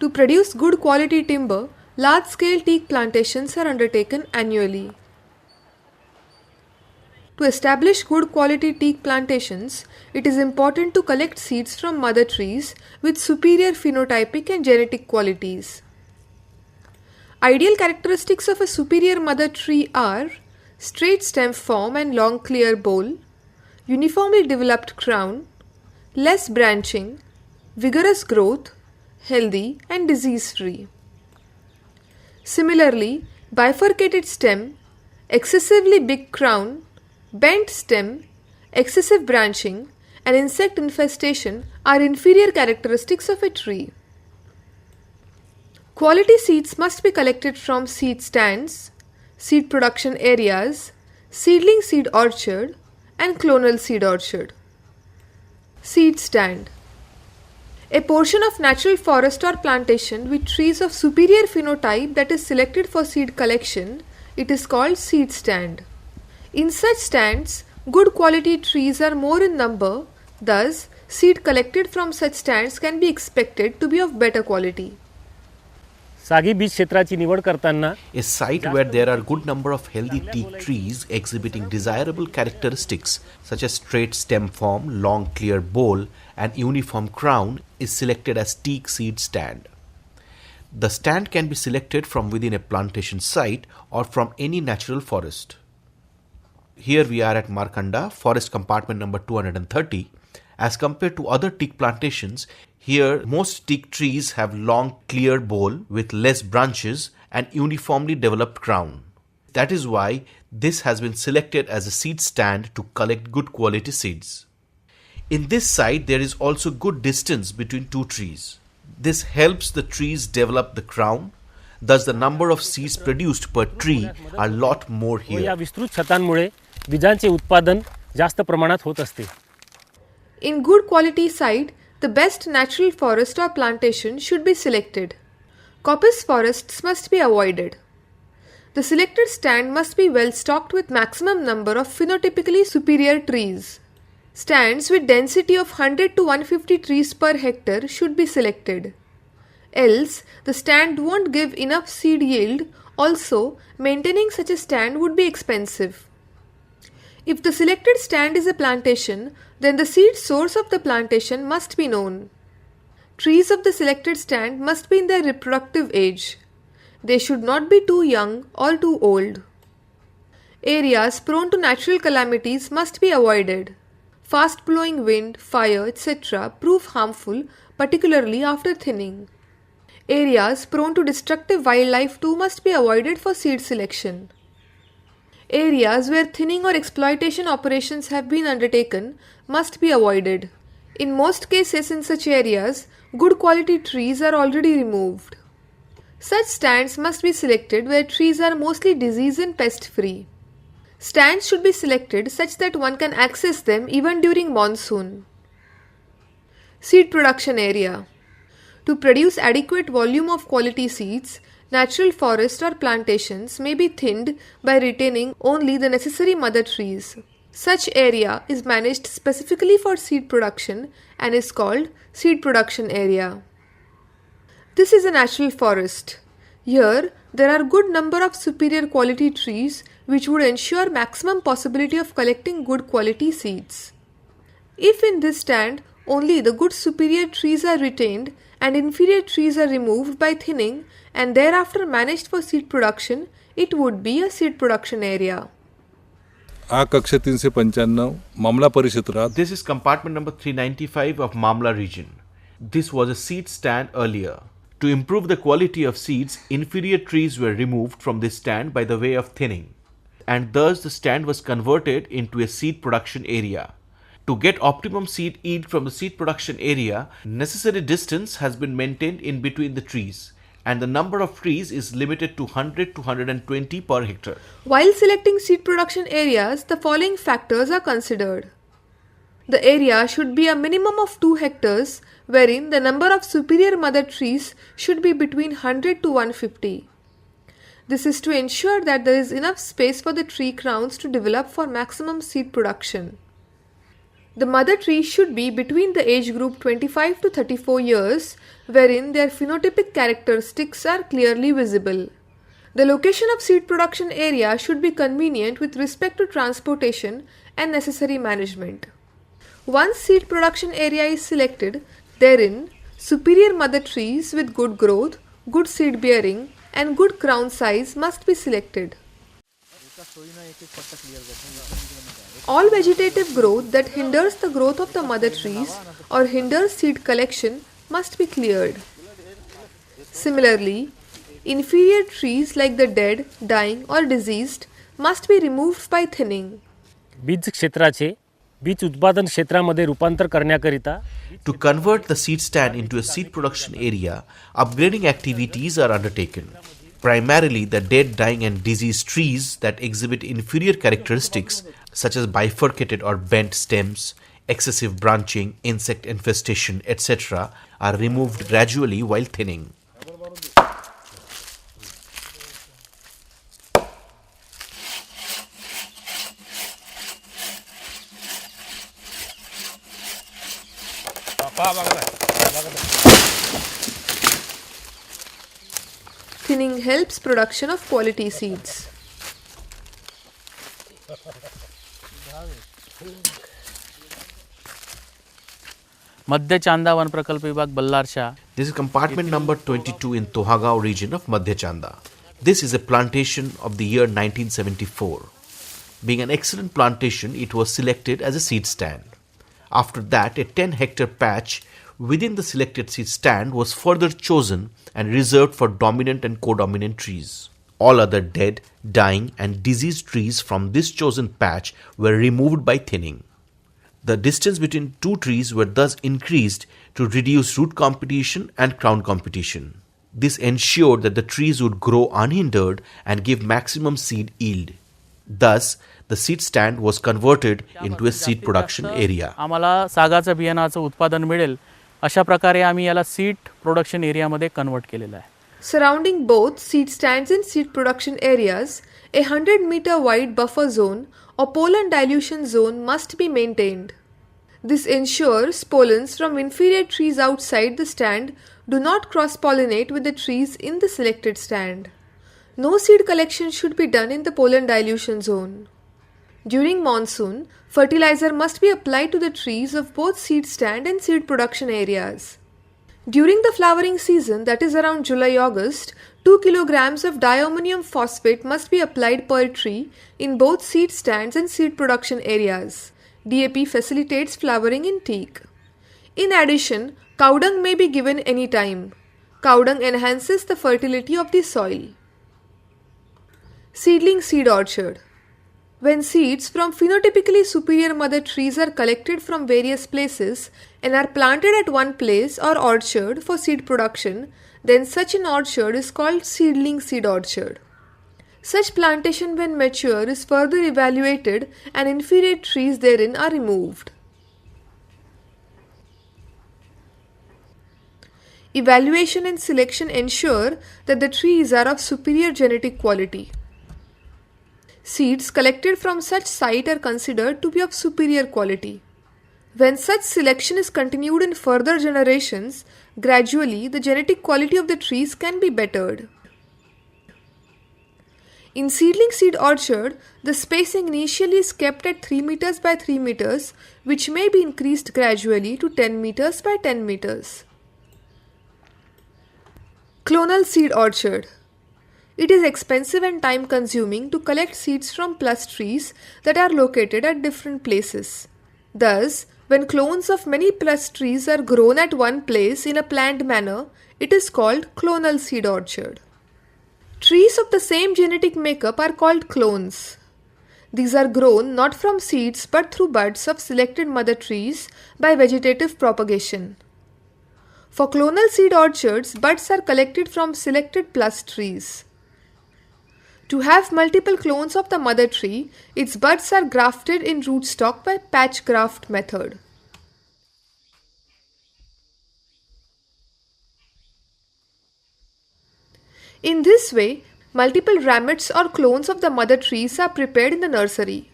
To produce good quality timber, large-scale teak plantations are undertaken annually. To establish good quality teak plantations, it is important to collect seeds from mother trees with superior phenotypic and genetic qualities. Ideal characteristics of a superior mother tree are straight stem form and long clear bole, uniformly developed crown, less branching, vigorous growth, healthy and disease-free. Similarly, bifurcated stem, excessively big crown, bent stem, excessive branching, and insect infestation are inferior characteristics of a tree. Quality seeds must be collected from seed stands, seed production areas, seedling seed orchard, and clonal seed orchard. Seed stand. A portion of natural forest or plantation with trees of superior phenotype that is selected for seed collection, it is called seed stand. In such stands, good quality trees are more in number, thus seed collected from such stands can be expected to be of better quality. सागी बीज क्षेत्राची निवड करताना A site where there are good number of healthy teak trees exhibiting desirable characteristics such as straight stem form, long clear bole and uniform crown is selected as teak seed stand. The stand can be selected from within a plantation site or from any natural forest. Here we are at Markanda, forest compartment number 230. As compared to other teak plantations, here most teak trees have long clear bole with less branches and uniformly developed crown. That is why this has been selected as a seed stand to collect good quality seeds. In this site there is also good distance between two trees. This helps the trees develop the crown. Thus the number of seeds produced per tree are lot more या here. विस्तृत छतांमुळे बीजांचे उत्पादन जास्त प्रमाणात होत असते. In good quality site, the best natural forest or plantation should be selected. Coppice forests must be avoided. The selected stand must be well stocked with maximum number of phenotypically superior trees. Stands with density of 100 to 150 trees per hectare should be selected. Else, the stand won't give enough seed yield. Also, maintaining such a stand would be expensive. If the selected stand is a plantation, then the seed source of the plantation must be known. Trees of the selected stand must be in their reproductive age. They should not be too young or too old. Areas prone to natural calamities must be avoided. Fast blowing wind, fire, etc. prove harmful, particularly after thinning. Areas prone to destructive wildlife too must be avoided for seed selection. Areas where thinning or exploitation operations have been undertaken must be avoided. In most cases in such areas, good quality trees are already removed. Such stands must be selected where trees are mostly disease and pest free. Stands should be selected such that one can access them even during monsoon. Seed production area. To produce adequate volume of quality seeds, natural forests or plantations may be thinned by retaining only the necessary mother trees. Such area is managed specifically for seed production and is called seed production area. This is a natural forest. Here, there are good number of superior quality trees which would ensure maximum possibility of collecting good quality seeds. If in this stand only the good superior trees are retained and inferior trees are removed by thinning and thereafter managed for seed production, it would be a seed production area. आ कक्ष 395 मामला परिक्षेत्रात This is compartment number 395 of Mamla region. This was a seed stand earlier. To improve the quality of seeds, inferior trees were removed from this stand by the way of thinning, and thus the stand was converted into a seed production area. To get optimum seed yield from the seed production area, necessary distance has been maintained in between the trees, and the number of trees is limited to 100 to 120 per hectare. While selecting seed production areas, the following factors are considered. The area should be a minimum of 2 hectares, wherein the number of superior mother trees should be between 100 to 150. This is to ensure that there is enough space for the tree crowns to develop for maximum seed production. The mother tree should be between the age group 25 to 34 years, wherein their phenotypic characteristics are clearly visible. The location of seed production area should be convenient with respect to transportation and necessary management. Once seed production area is selected, therein superior mother trees with good growth, good seed bearing and good crown size must be selected. All vegetative growth that hinders the growth of the mother trees or hinders seed collection must be cleared. Similarly, inferior trees like the dead, dying or diseased must be removed by thinning. बीज क्षेत्राचे बीज उत्पादन क्षेत्रामध्ये रूपांतर करण्याकरिता To convert the seed stand into a seed production area, upgrading activities are undertaken. Primarily, the dead, dying and diseased trees that exhibit inferior characteristics such as bifurcated or bent stems, excessive branching, insect infestation, etc. are removed gradually while thinning. Thinning helps production of quality seeds. Madhya Chanda one प्रकल्प विभाग Ballarshah. This is compartment number 22 in Tohagaon region of Madhya Chanda. This is a plantation of the year 1974. Being an excellent plantation, it was selected as a seed stand. After that, a 10-hectare patch within the selected seed stand was further chosen and reserved for dominant and codominant trees. All other dead, dying and diseased trees from this chosen patch were removed by thinning. The distance between two trees were thus increased to reduce root competition and crown competition. This ensured that the trees would grow unhindered and give maximum seed yield. Thus, the seed stand was converted into a seed production area. आम्हाला सागाचं बियाणाचं उत्पादन मिळेल अशा प्रकारे आम्ही याला seed production एरियामध्ये convert केलेलं आहे. Surrounding both seed stands and seed production areas, a 100-meter wide buffer zone or pollen dilution zone must be maintained. This ensures pollens from inferior trees outside the stand do not cross-pollinate with the trees in the selected stand. No seed collection should be done in the pollen dilution zone. During monsoon, fertilizer must be applied to the trees of both seed stand and seed production areas. During the flowering season, that is around July-August, 2 kilograms of diammonium phosphate must be applied per tree in both seed stands and seed production areas. DAP facilitates flowering in teak. In addition, cow dung may be given any time. Cow dung enhances the fertility of the soil. Seedling seed orchard. When seeds from phenotypically superior mother trees are collected from various places and are planted at one place or orchard for seed production, then such an orchard is called seedling seed orchard. Such plantation when mature is further evaluated and inferior trees therein are removed. Evaluation and selection ensure that the trees are of superior genetic quality. Seeds collected from such site are considered to be of superior quality. When such selection is continued in further generations, gradually the genetic quality of the trees can be bettered. In seedling seed orchard, the spacing initially is kept at 3 meters by 3 meters, which may be increased gradually to 10 meters by 10 meters. Clonal seed orchard. It is expensive and time consuming to collect seeds from plus trees that are located at different places. Thus, when clones of many plus trees are grown at one place in a planned manner, it is called clonal seed orchard. Trees of the same genetic makeup are called clones. These are grown not from seeds but through buds of selected mother trees by vegetative propagation. For clonal seed orchards, buds are collected from selected plus trees. To have multiple clones of the mother tree, its buds are grafted in rootstock by patch graft method. In this way, multiple ramets or clones of the mother trees are prepared in the nursery.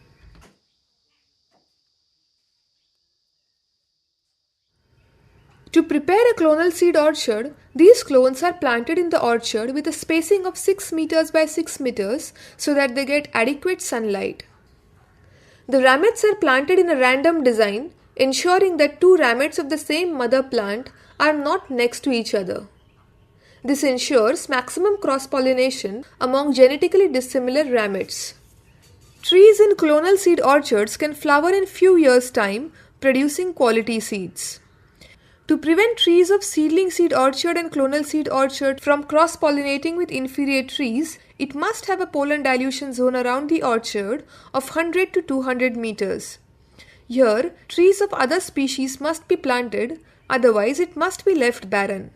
To prepare a clonal seed orchard, these clones are planted in the orchard with a spacing of 6 meters by 6 meters so that they get adequate sunlight. The ramets are planted in a random design, ensuring that two ramets of the same mother plant are not next to each other. This ensures maximum cross-pollination among genetically dissimilar ramets. Trees in clonal seed orchards can flower in few years' time, producing quality seeds. To prevent trees of seedling seed orchard and clonal seed orchard from cross-pollinating with inferior trees, it must have a pollen dilution zone around the orchard of 100 to 200 meters. Here, trees of other species must be planted, otherwise it must be left barren.